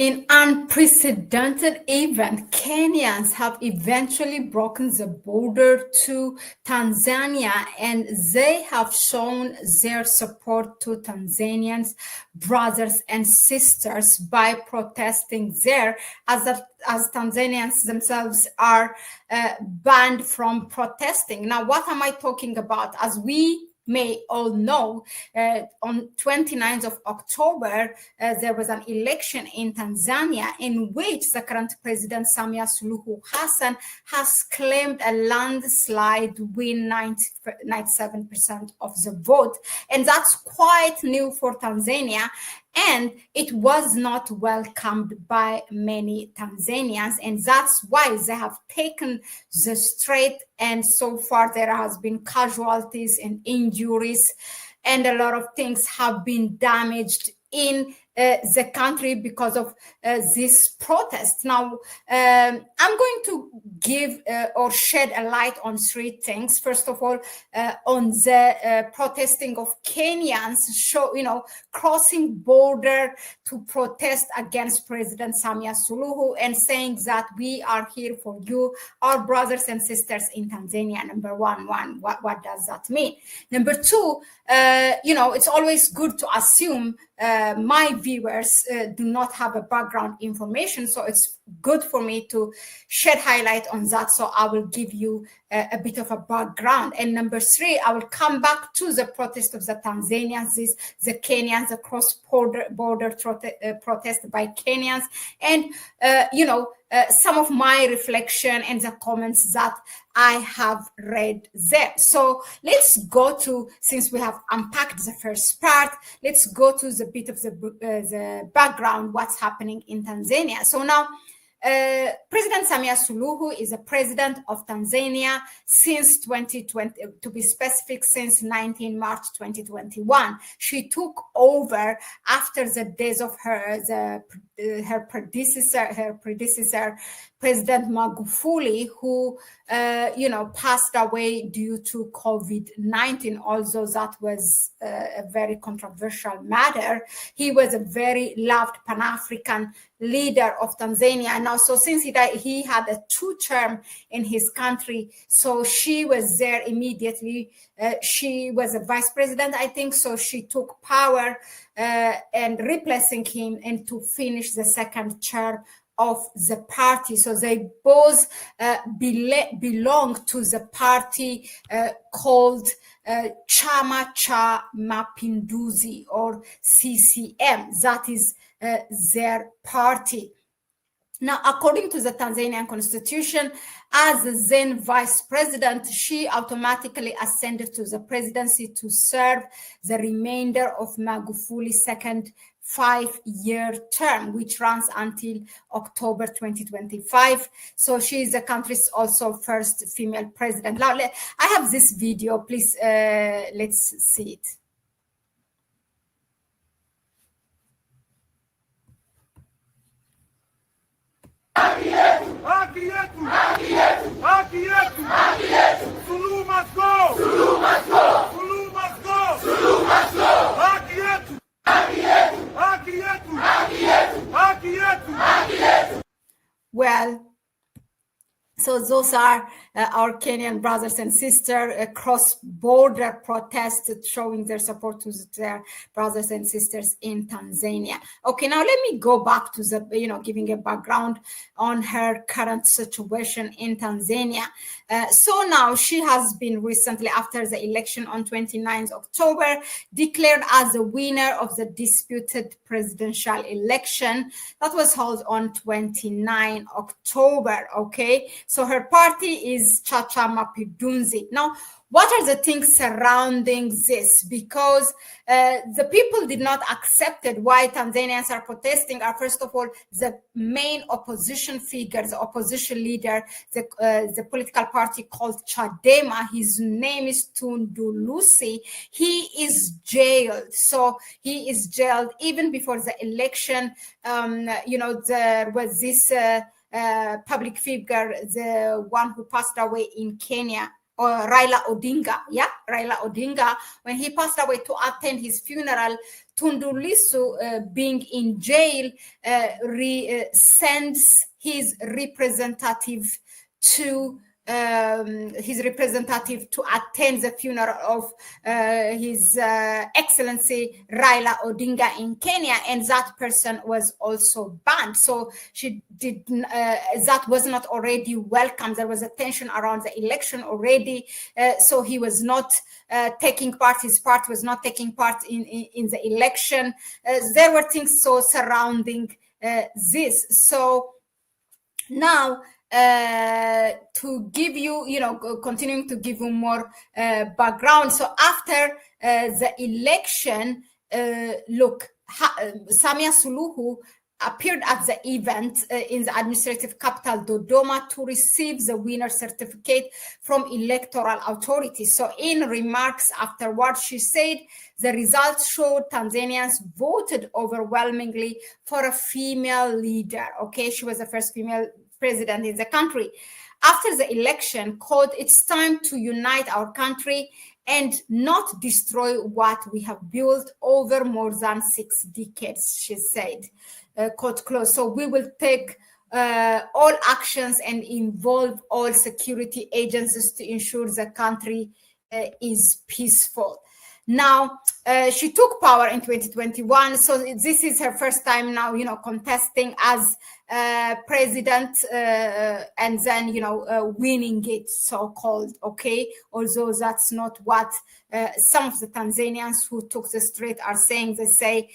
In unprecedented event, Kenyans have eventually broken the border to Tanzania, and they have shown their support to Tanzanians, brothers and sisters, by protesting there, as Tanzanians themselves are banned from protesting. Now, what am I talking about? As we may all know, on 29th of October, there was an election in Tanzania in which the current president, Samia Suluhu Hassan, has claimed a landslide win, 97% of the vote. And that's quite new for Tanzania. And it was not welcomed by many Tanzanians, and that's why they have taken the street. And so far, there has been casualties and injuries, and a lot of things have been damaged in the country because of this protest. Now, I'm going to give or shed a light on three things. First of all, on the protesting of Kenyans, crossing border to protest against President Samia Suluhu and saying that we are here for you, our brothers and sisters in Tanzania. Number one, what does that mean? Number two, it's always good to assume my viewers do not have a background information, so it's good for me to shed highlight on that. So I will give you a bit of a background. And number three, I will come back to the protest of the Tanzanians, the Kenyans, the cross-border protest by Kenyans, and some of my reflection and the comments that I have read there. So let's go to, since we have unpacked the first part, let's go to the bit of the background, what's happening in Tanzania. So now, President Samia Suluhu is a president of Tanzania since 2020, to be specific, since 19 March 2021. She took over after the days of her predecessor, President Magufuli, who passed away due to COVID-19, although that was a very controversial matter. He was a very loved Pan-African leader of Tanzania. Now, so since he died, he had a two-term in his country, so she was there immediately. She was a vice president, I think, so she took power and replacing him, and to finish the second term of the party. So they both belong to the party called Chama cha Mapinduzi, or CCM. That is their party. Now, according to the Tanzanian constitution, as the then vice president, she automatically ascended to the presidency to serve the remainder of Magufuli's second 5-year term, which runs until October 2025. So she is the country's also first female president. Now, I have this video. Please, let's see it. Haki yetu! Haki yetu! Haki yetu! Haki yetu! Haki yetu! Suluhu must go! Suluhu must go! Suluhu must go! Suluhu must go! Haki yetu! Haki yetu! Haki yetu! Haki yetu! Haki yetu! Haki yetu! Well, so those are our Kenyan brothers and sisters, cross-border protest showing their support to their brothers and sisters in Tanzania. Okay, now let me go back to the, giving a background on her current situation in Tanzania. So now she has been recently, after the election on 29th October, declared as the winner of the disputed presidential election that was held on 29 October, okay? So her party is Chacha Mapinduzi. Now, what are the things surrounding this? Because the people did not accept it. Why Tanzanians are protesting are, first of all, the main opposition figure, the opposition leader, the political party called Chadema. His name is Tundu Lissu. He is jailed. So he is jailed even before the election. There was this public figure, the one who passed away in Kenya, Raila Odinga, Raila Odinga, when he passed away, to attend his funeral. Tundu Lissu, being in jail, sends his representative to attend the funeral of His Excellency Raila Odinga in Kenya, and that person was also banned. So she did that was not already welcome. There was a tension around the election already, so he was not taking part. His party was not taking part in the election. There were things so surrounding this. So now, to give you, continuing to give you more background. So after the election, Samia Suluhu appeared at the event in the administrative capital Dodoma to receive the winner certificate from electoral authorities. So in remarks afterwards, she said the results showed Tanzanians voted overwhelmingly for a female leader. Okay, she was the first female president in the country. After the election, quote, "It's time to unite our country and not destroy what we have built over more than 6 decades," she said, quote close. So we will take all actions and involve all security agencies to ensure the country is peaceful. Now, she took power in 2021, so this is her first time now, contesting as president, and then, winning it, so-called, okay? Although that's not what some of the Tanzanians who took the street are saying. They say,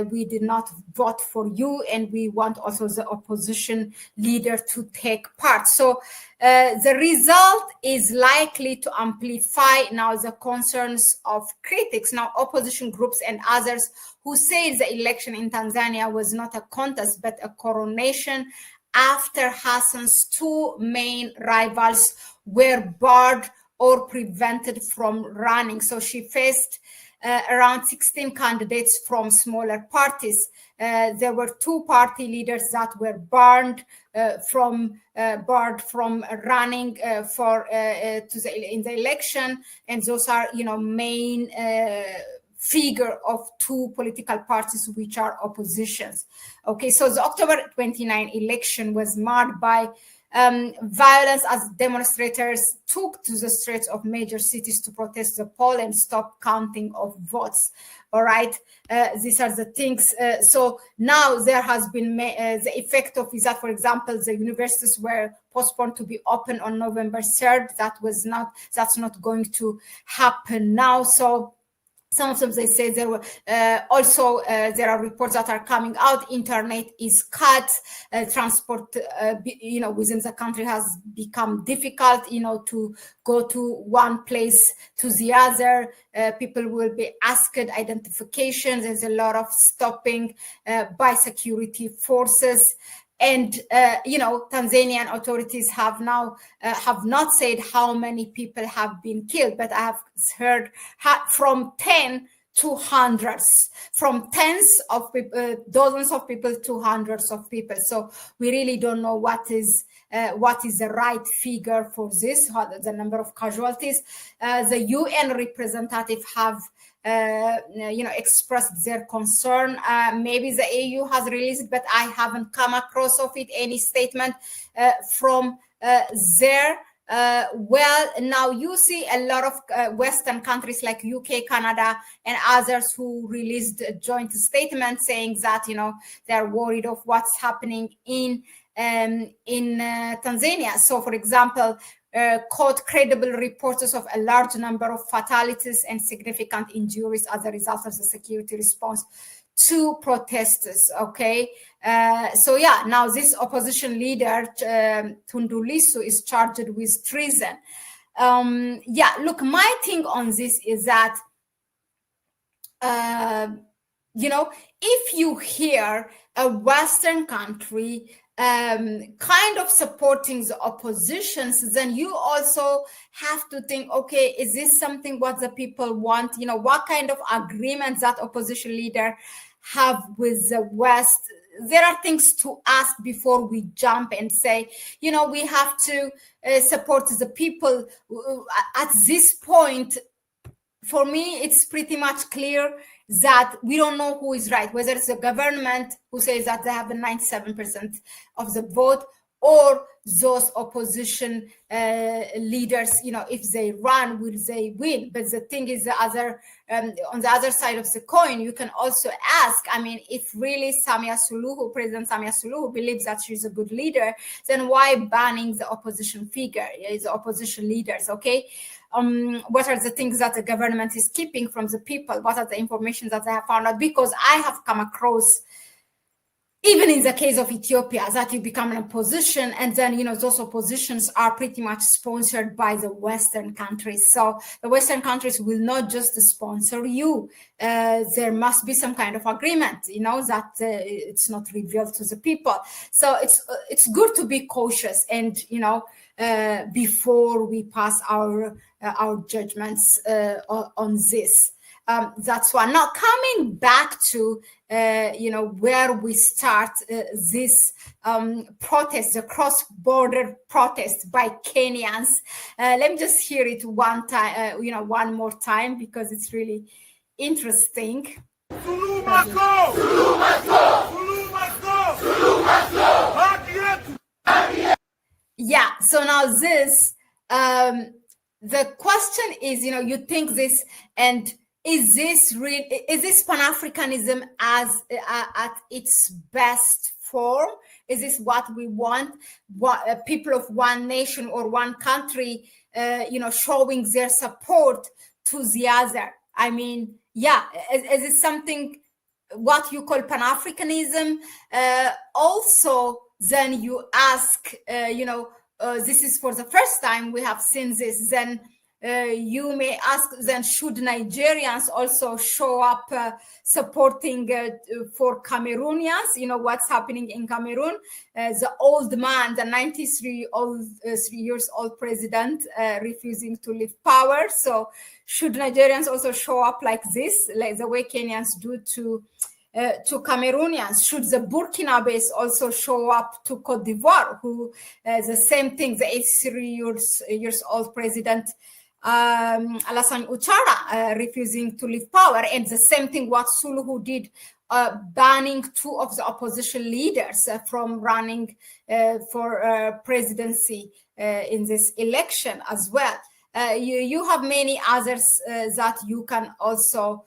we did not vote for you, and we want also the opposition leader to take part. So the result is likely to amplify now the concerns of critics, now opposition groups and others, who say the election in Tanzania was not a contest but a coronation after Hassan's 2 main rivals were barred or prevented from running. So she faced around 16 candidates from smaller parties. There were 2 party leaders that were barred from running in the election, and those are main figure of 2 political parties which are oppositions. Okay, so the October 29 election was marked by violence as demonstrators took to the streets of major cities to protest the poll and stop counting of votes. All right, these are the things. So now there has been the effect of that. For example, the universities were postponed to be open on November 3rd. That's not going to happen now. So some of them, they say there were also there are reports that are coming out. Internet is cut. Transport, within the country has become difficult. To go to one place to the other. People will be asked identification. There's a lot of stopping by security forces. And, Tanzanian authorities have now have not said how many people have been killed, but I have heard from 10 to hundreds, from tens of people, dozens of people to hundreds of people. So we really don't know what is the right figure for this, the number of casualties. The UN representative have expressed their concern. Maybe the AU has released, but I haven't come across of it, any statement from there. Well, now you see a lot of Western countries like UK, Canada, and others who released a joint statement saying that, they're worried of what's happening in Tanzania. So, for example, quote, credible reports of a large number of fatalities and significant injuries as a result of the security response to protesters. Okay, so yeah, now this opposition leader Tundu Lissu is charged with treason. Look, my thing on this is that if you hear a Western country kind of supporting the oppositions, then you also have to think, okay, is this something what the people want? What kind of agreements that opposition leader have with the West? there are things to ask before we jump and say, we have to support the people. At this point, for me, it's pretty much clear that we don't know who is right, whether it's the government who says that they have the 97% of the vote, or those opposition leaders, if they run, will they win? But the thing is, on the other side of the coin, you can also ask, if really President Samia Suluhu believes that she's a good leader, then why banning the opposition figure, the opposition leaders, okay? What are the things that the government is keeping from the people? What are the information that I have found out? Because I have come across, even in the case of Ethiopia, that you become an opposition, and then, those oppositions are pretty much sponsored by the Western countries. So the Western countries will not just sponsor you. There must be some kind of agreement, that it's not revealed to the people. So it's good to be cautious and, before we pass our judgments on this. That's why. Now, coming back to where we start this protest, the cross-border protest by Kenyans. Let me just hear it one time, one more time, because it's really interesting. Suluhu must go! Suluhu must go! Suluhu must go! Suluhu must go! Haki yetu! Yeah. So now this, the question is, you think this, and is this Pan-Africanism at its best form? Is this what we want? People of one nation or one country, showing their support to the other? Is it something what you call Pan-Africanism? Also, then you ask, this is for the first time we have seen this, then you may ask, then should Nigerians also show up supporting for Cameroonians? What's happening in Cameroon? The old man, the 93 years old president, refusing to leave power. So should Nigerians also show up like this, like the way Kenyans do to Cameroonians? Should the Burkinabes also show up to Cote d'Ivoire, who the same thing, the 83 years old president Alassane Ouattara refusing to leave power, and the same thing what Suluhu did, banning two of the opposition leaders from running for presidency in this election as well. You have many others that you can also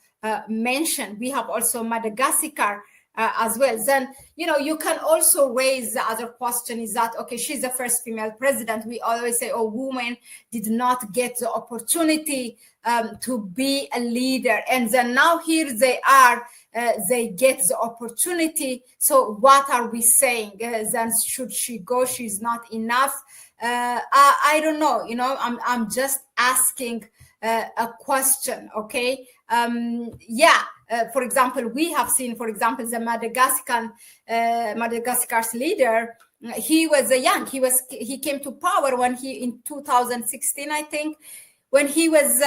mention. We have also Madagascar as well. Then, you can also raise the other question is that, okay, she's the first female president. We always say, women did not get the opportunity to be a leader. And then now here they are, they get the opportunity. So what are we saying? Then should she go? She's not enough. I don't know, I'm just asking a question, okay? For example, we have seen, for example, the Madagascar's leader. He was he came to power when in 2016, I think, when he was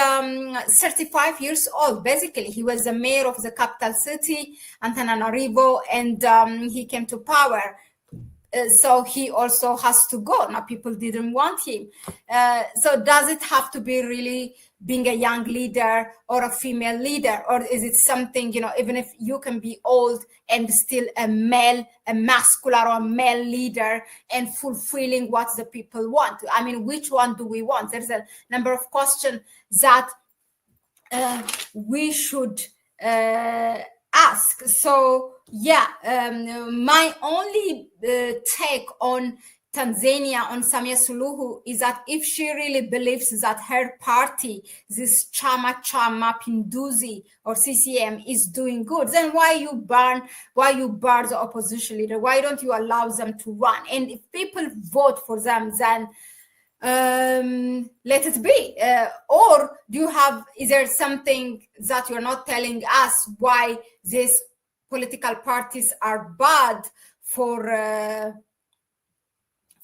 35 years old. Basically, he was the mayor of the capital city, Antananarivo, and he came to power. So he also has to go. Now people didn't want him. So does it have to be really being a young leader or a female leader? Or is it something, even if you can be old and still a masculine or a male leader and fulfilling what the people want? Which one do we want? There's a number of questions that we should ask. So my only take on Tanzania, on Samia Suluhu, is that if she really believes that her party, this Chama Cha Mapinduzi or CCM, is doing good, then why you bar the opposition leader? Why don't you allow them to run? And if people vote for them, then let it be. Or is there something that you're not telling us why these political parties are bad for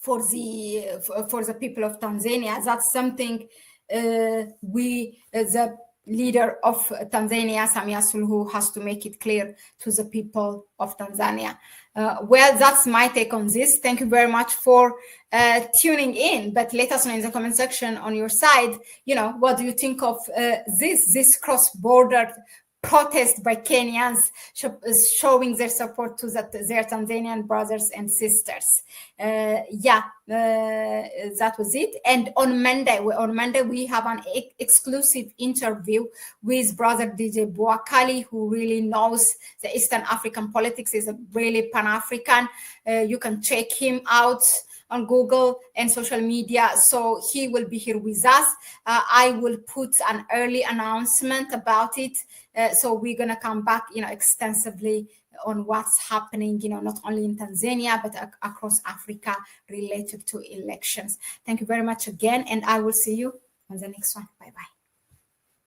the people of Tanzania? That's something the leader of Tanzania, Samia Suluhu, has to make it clear to the people of Tanzania. Well, that's my take on this. Thank you very much for tuning in. But let us know in the comment section on your side, what do you think of this cross-border protest by Kenyans showing their support to their Tanzanian brothers and sisters. That was it. And on Monday we have an exclusive interview with brother DJ Boakali, who really knows the Eastern African politics, is a really Pan-African. You can check him out on Google and social media. So he will be here with us. I will put an early announcement about it. So we're going to come back, extensively on what's happening, not only in Tanzania, but across Africa related to elections. Thank you very much again. And I will see you on the next one. Bye-bye.